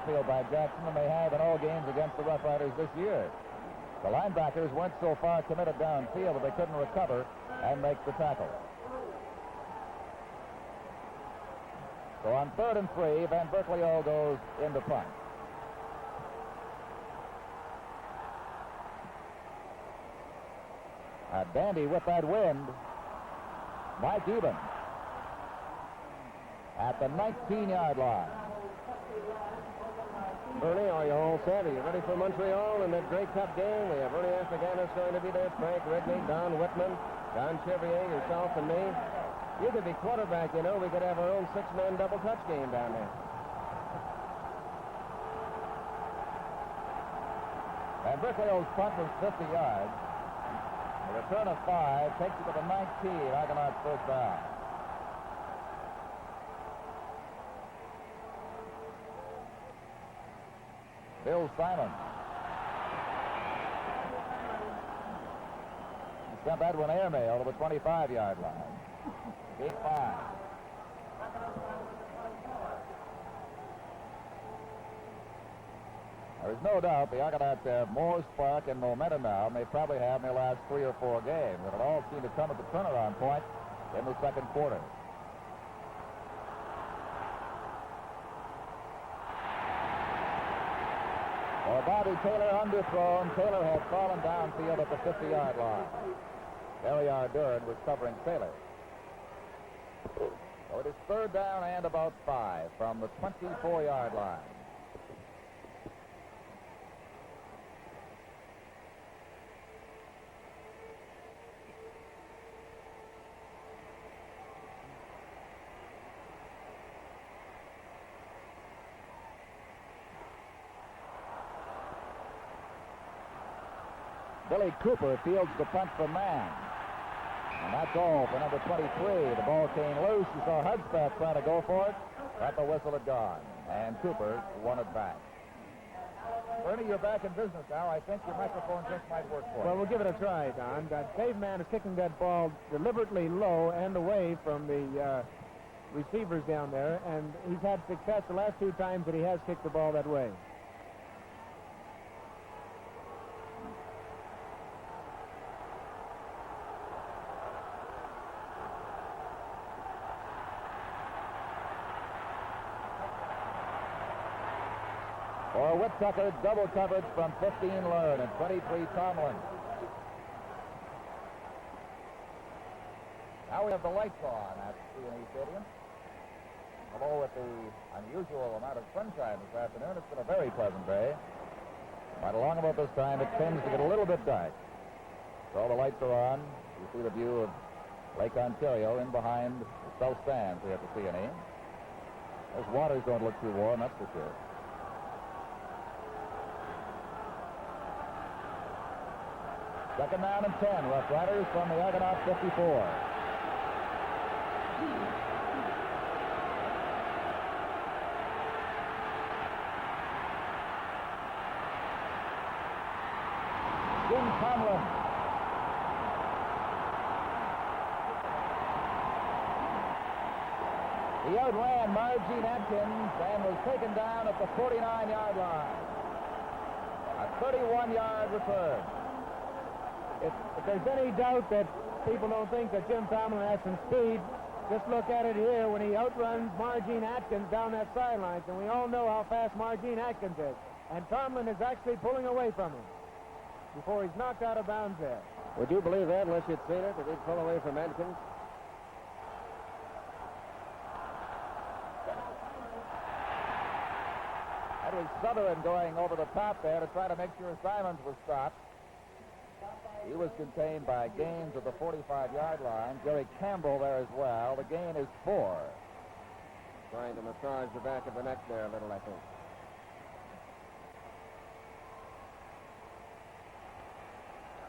backfield by Jackson than they have in all games against the Rough Riders this year. The linebackers weren't so far committed downfield that they couldn't recover and make the tackle. So on 3rd and 3, Van Berkeley goes into punt. A dandy with that wind. Mike Eben at the 19-yard line. Bernie, are you all set? Are you ready for Montreal in that Grey Cup game? We have Ernie Afraganis going to be there, Frank Ridley, Don Whitman, Don Chevrier, yourself, and me. You could be quarterback, you know. We could have our own 6-man double touch game down there. Van Berkeley's punt was 50 yards. A return of 5 takes it to the 19. Argonauts first down. Bill Simon. He sent that one airmail to the 25-yard line. Gate 5. There is no doubt the Argonauts have more spark and momentum now than they probably have in their last 3 or 4 games. And it all seemed to come at the turnaround point in the second quarter. Well, Bobby Taylor underthrown. Taylor had fallen downfield at the 50-yard line. Barry Arduin was covering Taylor. So it is 3rd down and about 5 from the 24-yard line. Billy Cooper fields the punt for Mann. And that's all for number 23. The ball came loose. You saw Hudspeth trying to go for it, but the whistle had gone. And Cooper won it back. Bernie, you're back in business now. I think your microphone just might work for you. Well, we'll give it a try, Don. Dave Mann is kicking that ball deliberately low and away from the receivers down there, and he's had success the last 2 times that he has kicked the ball that way. For Whittaker, double coverage from 15 Learn and 23 Tomlin. Now we have the lights on at C&E Stadium. Although with the unusual amount of sunshine this afternoon, it's been a very pleasant day. Right along about this time, it tends to get a little bit dark. So the lights are on. You see the view of Lake Ontario in behind the south stands here at the C&E. Those waters don't look too warm, that's for sure. Second down and 10. Rough Riders from the Argonauts 54. Jim Tomlin. He outran Margene Atkins and was taken down at the 49-yard line. A 31-yard return. If there's any doubt that people don't think that Jim Tomlin has some speed, just look at it here when he outruns Margene Atkins down that sidelines, and we all know how fast Margene Atkins is. And Tomlin is actually pulling away from him before he's knocked out of bounds there. Would you believe that unless you'd seen it, that he'd pull away from Atkins? That was Sutherland going over the top there to try to make sure Simons was stopped. He was contained by Gaines at the 45-yard line. Jerry Campbell there as well. The gain is 4. Trying to massage the back of the neck there a little, I think.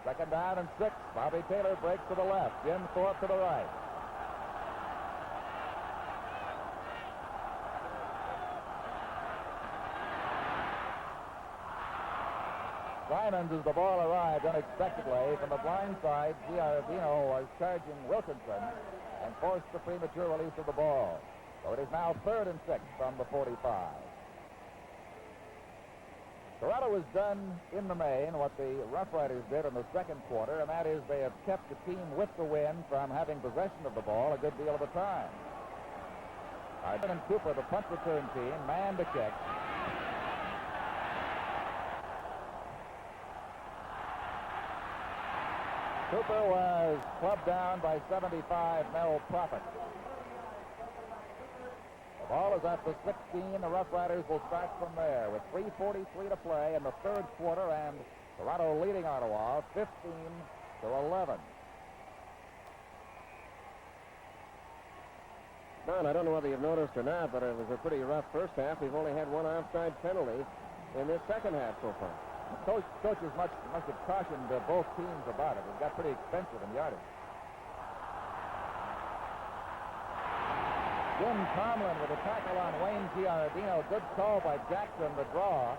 Second down and 6. Bobby Taylor breaks to the left. Jim Thorpe to the right. Simons, as the ball arrived unexpectedly from the blind side, Giardino was charging Wilkinson and forced the premature release of the ball. So it is now 3rd and 6 from the 45. Toronto has done in the main what the Rough Riders did in the second quarter, and that is they have kept the team with the wind from having possession of the ball a good deal of the time. Arden Cooper, the punt return team, man to kick. Cooper was clubbed down by 75 Mel Prophet. The ball is at the 16. The Rough Riders will start from there with 3:43 to play in the third quarter, and Toronto leading Ottawa 15-11. Don, I don't know whether you've noticed or not, but it was a pretty rough first half. We've only had one offside penalty in this second half so far. Coaches must have cautioned both teams about it. It got pretty expensive in yardage. Jim Tomlin with a tackle on Wayne Giardino. Good call by Jackson, the draw.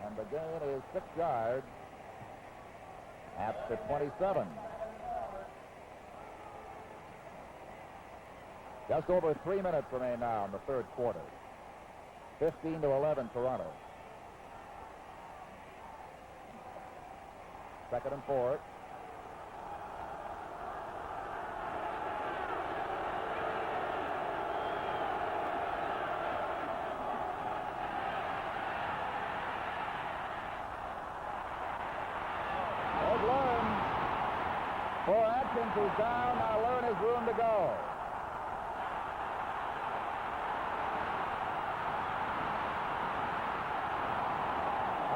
And the gain is 6 yards at the 27. Just over 3 minutes remain now in the third quarter. 15-11 Toronto. Second and 4. For Atkins, who's down, now Learn has room to go.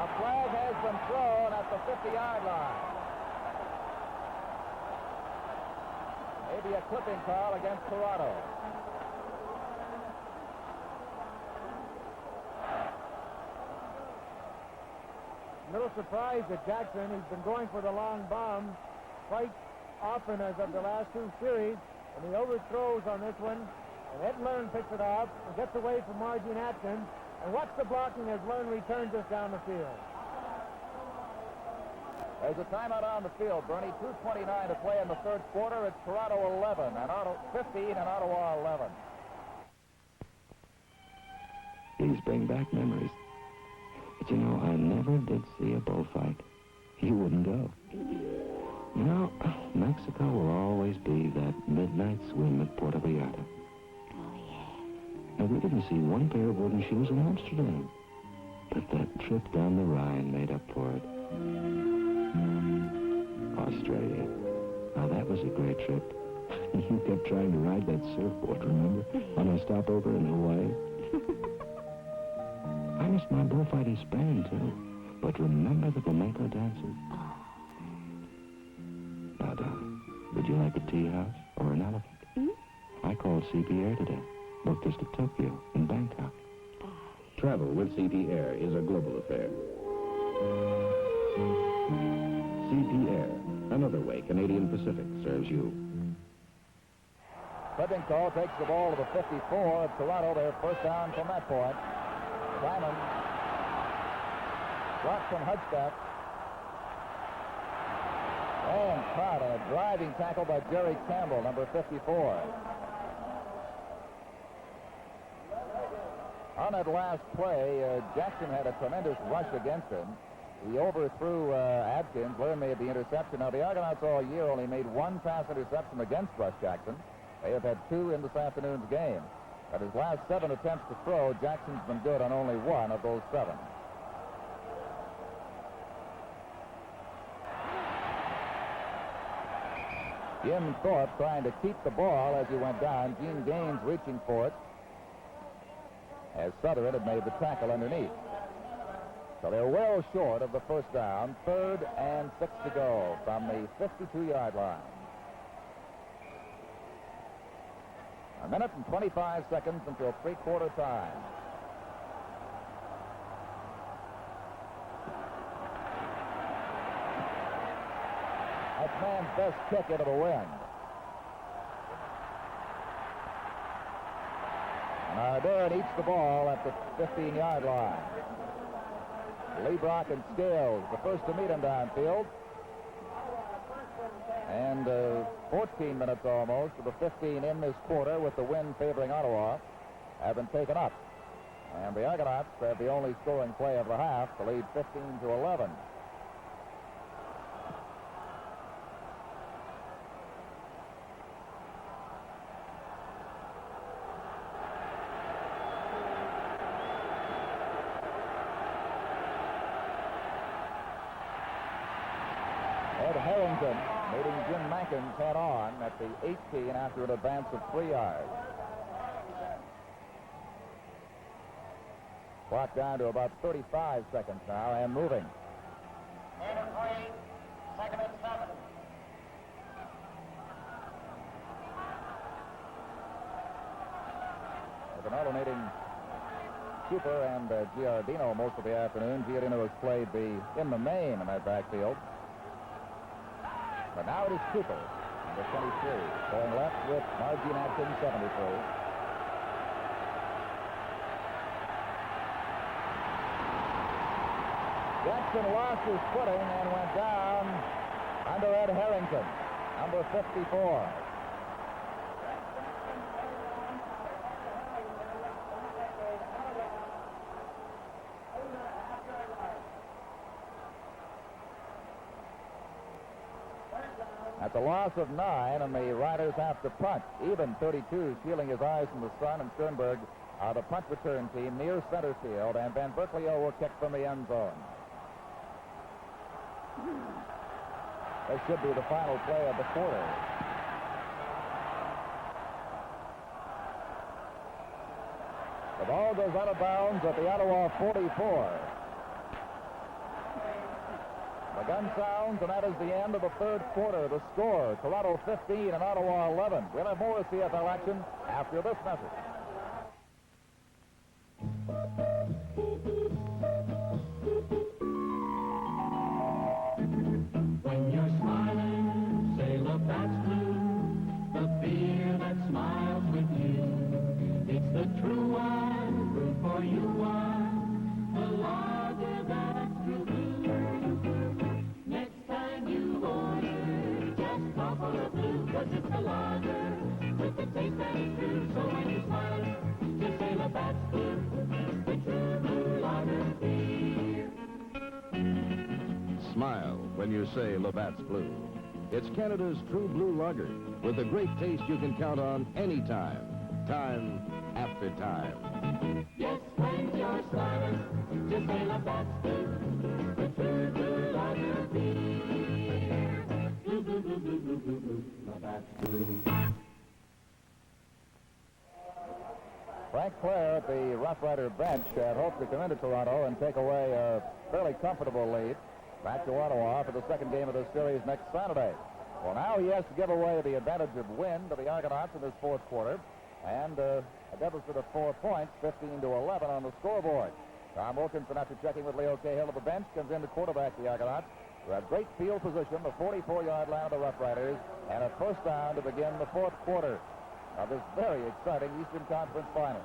A flag has been thrown at the 50-yard line. Maybe a clipping call against Toronto. A little surprised at Jackson. He's been going for the long bomb quite often as of the last two series, and he overthrows on this one, and Ed Learn picks it up and gets away from Margin Atkins, and watch the blocking as Learn returns this down the field. There's a timeout on the field, Bernie. 2:29 to play in the third quarter. It's Toronto 11 and 15 and Ottawa 11. These bring back memories. But you know, I never did see a bullfight. You wouldn't go. You know, Mexico will always be that midnight swim at Puerto Vallarta. Oh, yeah. Now, we didn't see one pair of wooden shoes in Amsterdam. But that trip down the Rhine made up for it. Australia. Now, that was a great trip. You kept trying to ride that surfboard, remember? On a stopover in Hawaii. I missed my bullfight in Spain, too. But remember the flamenco dances? Now, darling, would you like a tea house or an elephant? I called CP Air today. Booked us to Tokyo and Bangkok. Travel with CP Air is a global affair. CP Air, another way Canadian Pacific serves you. Clipping call takes the ball to the 54 of Toronto. Their first down from that point. Simon blocked from Hudspeth. And caught a driving tackle by Jerry Campbell, number 54. On that last play, Jackson had a tremendous rush against him. He overthrew Adkins. Learn made the interception. Now, the Argonauts all year only made one pass interception against Russ Jackson. They have had 2 in this afternoon's game. At his last 7 attempts to throw, Jackson's been good on only 1 of those 7. Jim Thorpe trying to keep the ball as he went down. Gene Gaines reaching for it, as Sutherland had made the tackle underneath. So they're well short of the first down. 3rd and 6 to go from the 52-yard line. 1 minute and 25 seconds until three-quarter time. That's man's best kick into the wind. And Ardern eats the ball at the 15-yard line. Lebrock and Scales, the first to meet him downfield. And 14 minutes almost to the 15 in this quarter, with the wind favoring Ottawa, have been taken up. And the Argonauts have the only scoring play of the half to lead 15-11. Ed Harrington meeting Jim Mankins head-on at the 18 after an advance of 3 yards. Clock down to about 35 seconds now and moving. Second and 7. With an alternating Cooper and Giardino most of the afternoon. Giardino has played in the main in that backfield. But now it is Cooper, number 23, going left with Margene Atkins, 73. Jackson lost his footing and went down under Ed Harrington, number 54. That's a loss of 9, and the Riders have to punt. Even 32, shielding his eyes from the sun, and Sternberg are the punt return team near center field, and Van Berkeley will kick from the end zone. This should be the final play of the quarter. The ball goes out of bounds at the Ottawa 44. The gun sounds, and that is the end of the third quarter. The score, Toronto 15 and Ottawa 11. We'll have more CFL action after this message. When you're smiling, say Labatt's Blue, the beer that smiles with you. It's the true one, brewed for you one, the lager that's true blue. Next time you order, just call for a blue, 'cause it's the lager with the taste that is true. So when you smile, just say Labatt's Blue, the true blue lager beer. Smile when you say Labatt's Blue. It's Canada's true blue lager with a great taste you can count on anytime, time after time. Yes, when you're smiling, just say Labatt's Blue, the true blue lager beer. Blue, blue, blue, blue, blue, blue, blue, Labatt's Blue. Frank Clare at the Rough Rider bench had hoped to come into Toronto and take away a fairly comfortable lead back to Ottawa for the second game of the series next Saturday. Well, now he has to give away the advantage of win to the Argonauts in this fourth quarter, and a deficit of 4 points, 15-11 on the scoreboard. Tom Wilkinson, after checking with Leo Cahill at the bench, comes in to quarterback the Argonauts, who have great field position, the 44-yard line of the Rough Riders, and a first down to begin the fourth quarter of this very exciting Eastern Conference final.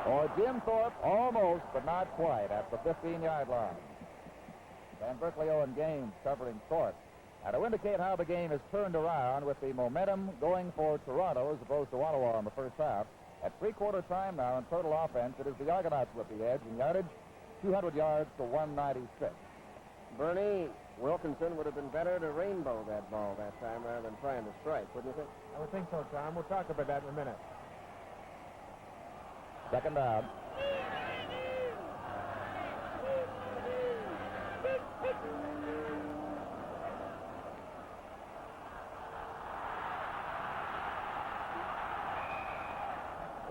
Or Jim Thorpe, almost, but not quite, at the 15-yard line. Van Berkeley and Gaines covering Thorpe. Now, to indicate how the game is turned around with the momentum going for Toronto as opposed to Ottawa in the first half, at three-quarter time now in total offense, it is the Argonauts with the edge in yardage, 200 yards to 196. Bernie, Wilkinson would have been better to rainbow that ball that time rather than trying to strike, wouldn't you think? I would think so, Tom. We'll talk about that in a minute. Second down.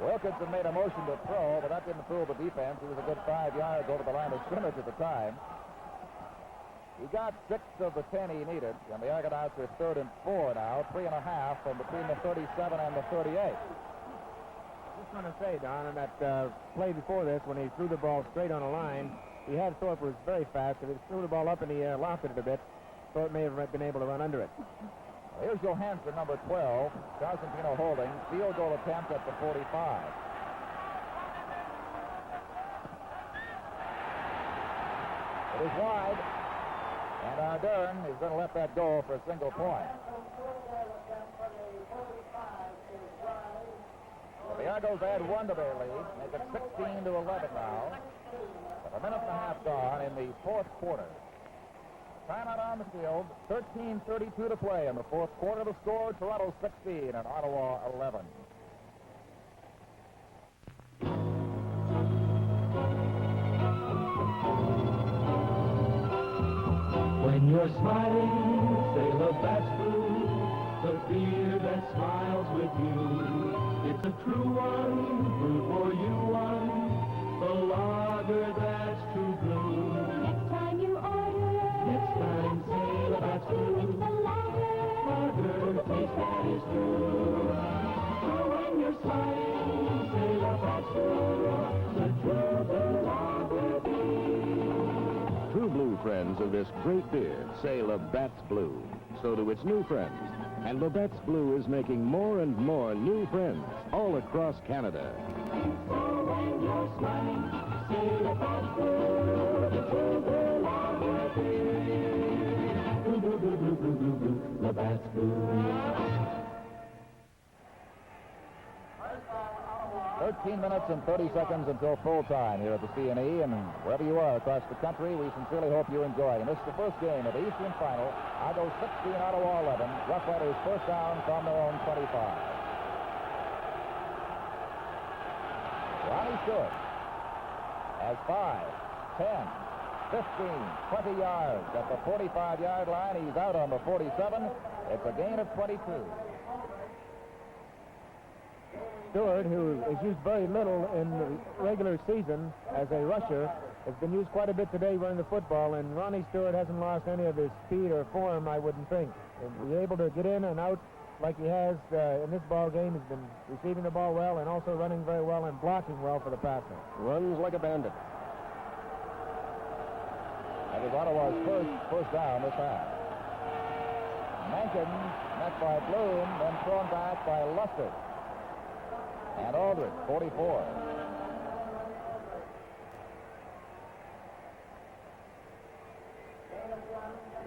Wilkinson made a motion to throw, but that didn't fool the defense. He was a good 5 yards over the line of scrimmage at the time. He got 6 of the 10 he needed, and the Argonauts are 3rd and 4 now, 3.5 from between the 37 and the 38. Just want to say, Don, on that play before this, when he threw the ball straight on a line, he had Thorpe was very fast. If he threw the ball up and he lofted it a bit, Thorpe may have been able to run under it. Here's Johansson, number 12. Cosentino holding. Field goal attempt at the 45. It is wide. And Ardern is going to let that go for a single point. Well, the Argos add 1 to their lead, make it 16-11 now. With a minute and a half gone in the fourth quarter. Timeout on the field, 13:32 to play in the fourth quarter. The score, Toronto 16 and Ottawa 11. When you're smiling, say Labatt's Blue, the beer that smiles with you. It's a true one, brewed for you one, the lager that's true blue. Next time you order, Next time, say Labatt's Blue, it's the lager. taste that is true. So when you're smiling, say Labatt's Blue, the true blue lager beer. True blue friends of this great beer say Labatt's Blue. So do its new friends. And Labatt's Blue is making more and more new friends all across Canada. So when you're smiling, say Labatt's Blue, the true blue lager beer. Blue, blue, blue, blue, blue, blue, blue, Labatt's Blue. 13 minutes and 30 seconds until full time here at the CNE, and wherever you are across the country, we sincerely hope you enjoy. And this is the first game of the Eastern Final. Argos 16, Ottawa 11. Rough Riders first down from their own 25. Ronnie Stewart has 5, 10, 15, 20 yards at the 45-yard line. He's out on the 47. It's a gain of 22. Stewart, who is used very little in the regular season as a rusher, has been used quite a bit today running the football, and Ronnie Stewart hasn't lost any of his speed or form, I wouldn't think. And he's able to get in and out like he has in this ball game. He's been receiving the ball well and also running very well and blocking well for the passer. Runs like a bandit. That was Ottawa's first down this half. Mencken met by Bloom, then thrown back by Luster. And Aldridge, 44.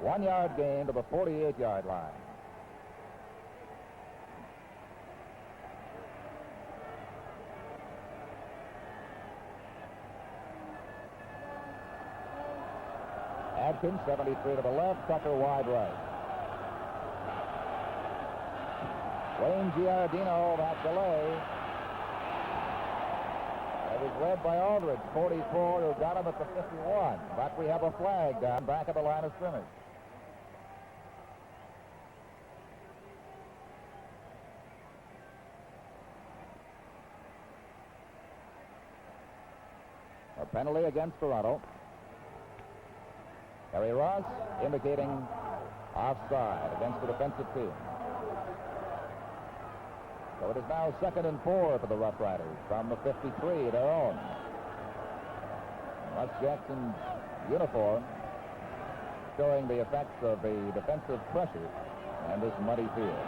One-yard gain to the 48-yard line. Adkins, 73 to the left, Tucker wide right. Wayne Giardino, that delay. It was led by Aldridge, 44, who got him at the 51. But we have a flag down back at the line of scrimmage. A penalty against Toronto. Harry Ross indicating offside against the defensive team. So it is now 2nd and 4 for the Rough Riders from the 53, their own. Russ Jackson's uniform showing the effects of the defensive pressure and this muddy field.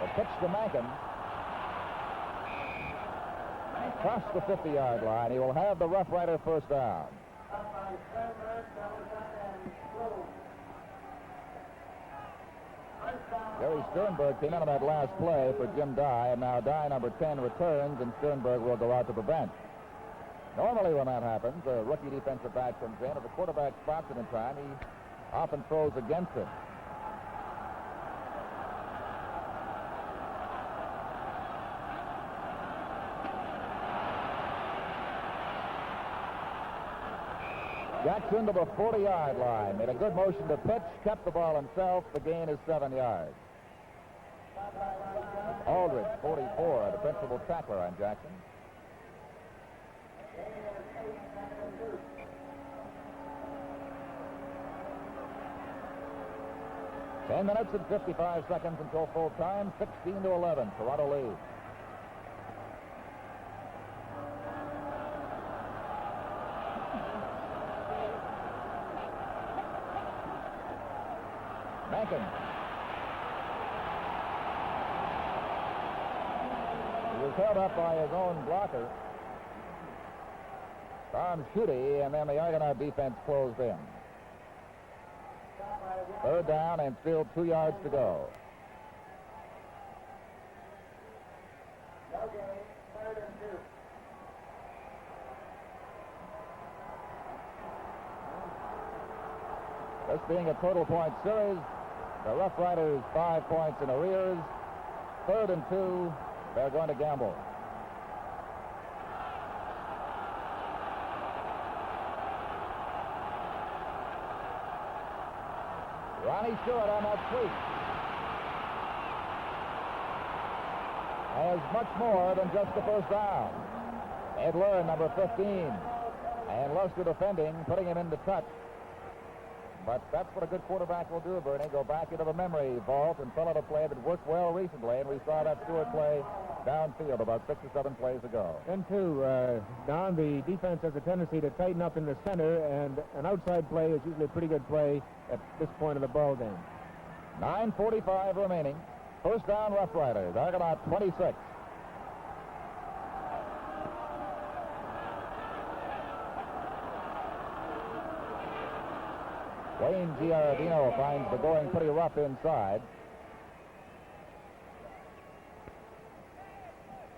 The pitch to Mencken. Across the 50-yard line, he will have the Rough Rider first down. Gary Sternberg came in on that last play for Jim Dye, and now Dye, number 10, returns, and Sternberg will go out to the bench. Normally when that happens, a rookie defensive back comes in. If the quarterback spots it in time, he often throws against it. Jackson to the 40-yard line. Made a good motion to pitch, kept the ball himself. The gain is 7 yards. Aldridge, 44, the principal tackler on Jackson. Ten minutes and 55 seconds until full time. 16-11. Toronto leads. Mencken. He was held up by his own blocker, Don Schutte, and then the Argonaut defense closed in. Third down and still 2 yards to go. This being a total point series, the Rough Riders 5 points in arrears. 3rd and 2, they're going to gamble. Ronnie Stewart on that sweep has much more than just the first down. Ed Learn, number 15, and Lester defending, putting him into touch. But that's what a good quarterback will do, Bernie. Go back into the memory vault and fill out a play that worked well recently, and we saw that Stewart play downfield about 6 or 7 plays ago. Then, too, Don, the defense has a tendency to tighten up in the center, and an outside play is usually a pretty good play at this point of the ball game. 9:45 remaining. First down, Rough Riders. Argonaut 26. Wayne Giardino finds the going pretty rough inside.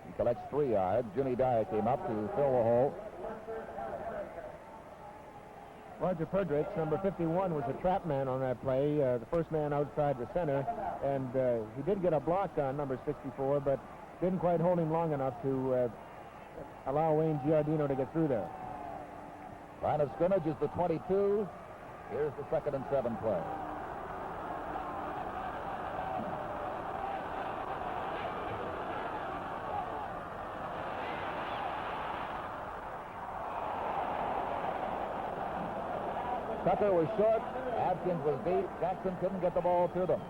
He collects 3 yards. Jimmy Dyer came up to fill the hole. Roger Perdrix, number 51, was a trap man on that play, the first man outside the center, and he did get a block on number 64, but didn't quite hold him long enough to allow Wayne Giardino to get through there. Line of scrimmage is the 22. Here's the 2nd and 7 play. Tucker was short. Atkins was deep. Jackson couldn't get the ball to them.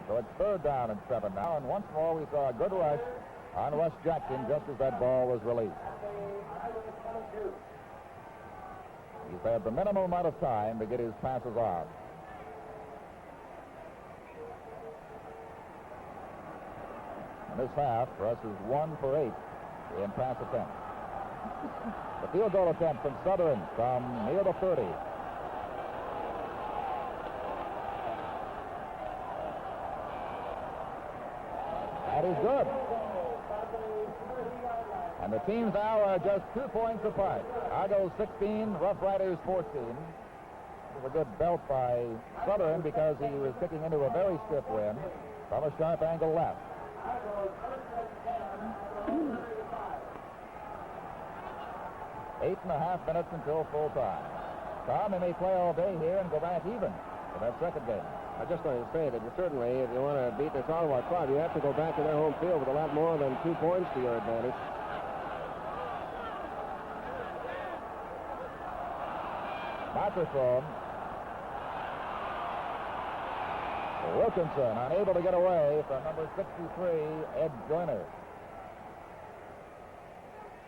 So it's 3rd down and 7 now. And once more we saw a good rush on Russ Jackson just as that ball was released. He's had the minimum amount of time to get his passes off. And this half, Russ is 1 for 8 in pass attempts. The field goal attempt from Southern from near the 30. That is good. And the teams now are just 2 points apart. Argos 16, Rough Riders 14. It was a good belt by Southern because he was kicking into a very stiff wind from a sharp angle left. Eight and a half minutes until full time. Tom, they may play all day here and go back even for that second game. I just want to say that certainly, if you want to beat this Ottawa club, you have to go back to their home field with a lot more than 2 points to your advantage. Microphone. Wilkinson unable to get away from number 63, Ed Joyner.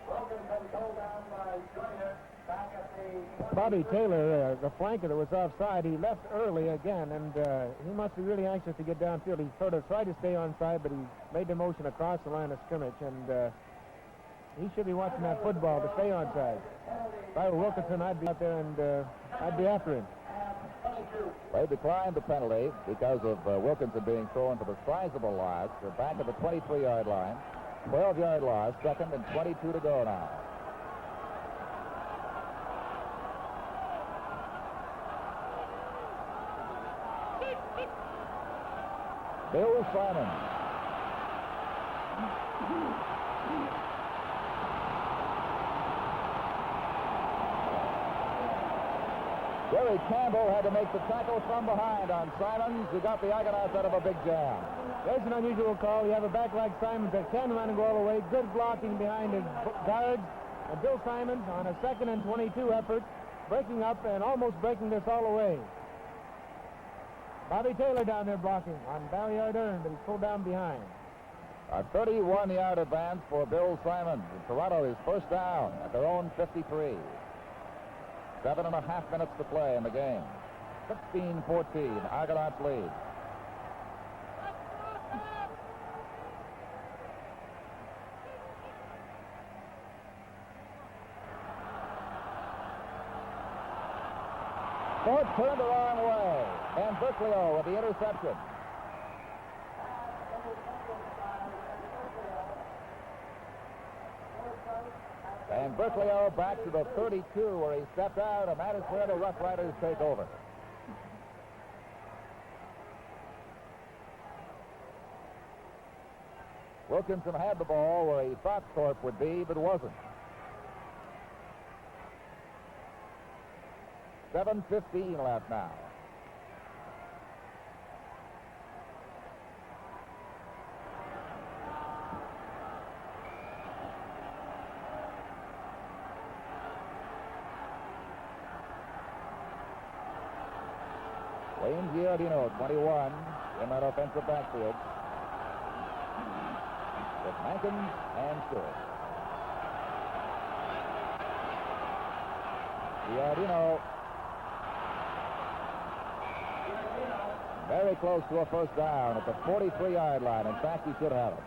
Wilkinson pulled down by Joyner back at the... Bobby Taylor, the flanker that was offside, he left early again, and he must be really anxious to get downfield. He sort of tried to stay onside, but he made the motion across the line of scrimmage, and he should be watching that football to stay onside. If I were Wilkinson, I'd be out there and I'd be after him. They declined the penalty because of Wilkinson being thrown for the sizable loss. They're back at the 23-yard line. 12-yard loss, 2nd and 22 to go now. Bill Simon. Jerry Campbell had to make the tackle from behind on Simons, who got the Argonauts out of a big jam. There's an unusual call. You have a back like Simons that can run and go all the way. Good blocking behind his guards. And Bill Simons on a 2nd and 22 effort, breaking up and almost breaking this all away. Bobby Taylor down there blocking on Barry Ardern, but he's pulled down behind. A 31-yard advance for Bill Simons. Toronto is first down at their own 53. 7.5 minutes to play in the game. 16-14, Argonauts lead. Thorpe turned the wrong way, and Berkeley with the interception. And Berkeley back to the 32 where he stepped out, and that is where the Rough Riders take over. Wilkinson had the ball where he thought Thorpe would be, but wasn't. 7:15 left now. Wayne Giardino, 21, in that offensive backfield. With Mankins and Stewart. Giardino very close to a first down at the 43-yard line. In fact, he should have it.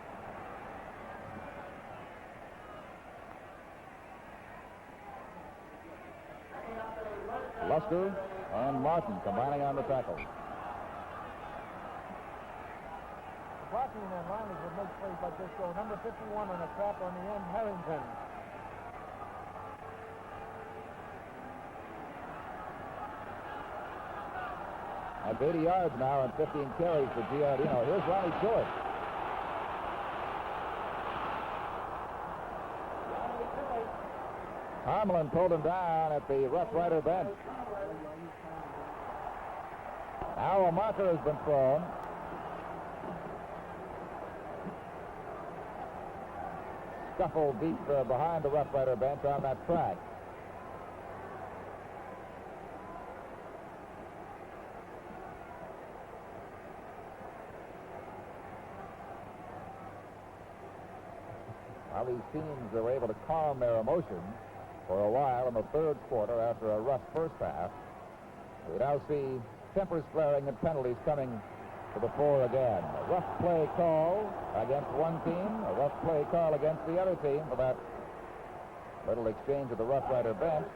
Luster and Martin combining on the tackle. Blocking in that line is what makes plays like this go. Number 51 on a trap on the end, Harrington. That's 80 yards now and 15 carries for Giardino. Here's Ronnie Stewart. Harmelin pulled him down at the Rough Rider bench. Now a marker has been thrown. Scuffle deep behind the Rough Rider bench on that track. Well, these teams are able to calm their emotions for a while in the third quarter after a rough first half. We now see tempers flaring and penalties coming to the fore again. A rough play call against one team, a rough play call against the other team for that little exchange at the Rough Rider bench.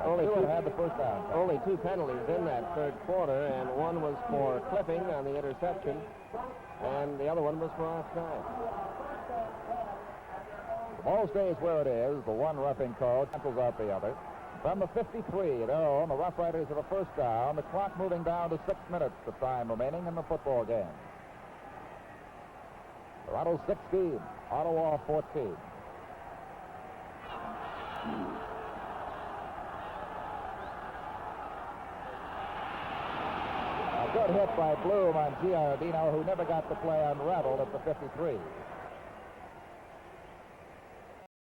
Only two had the first down. Only two penalties in that third quarter, and one was for clipping on the interception, and the other one was for offside. The ball stays where it is. The one roughing call cancels out the other. From the 53, their own, the Rough Riders have a first down. The clock moving down to 6 minutes of time remaining in the football game. Toronto 16, Ottawa 14. A good hit by Bloom on Giardino, who never got the play unraveled at the 53.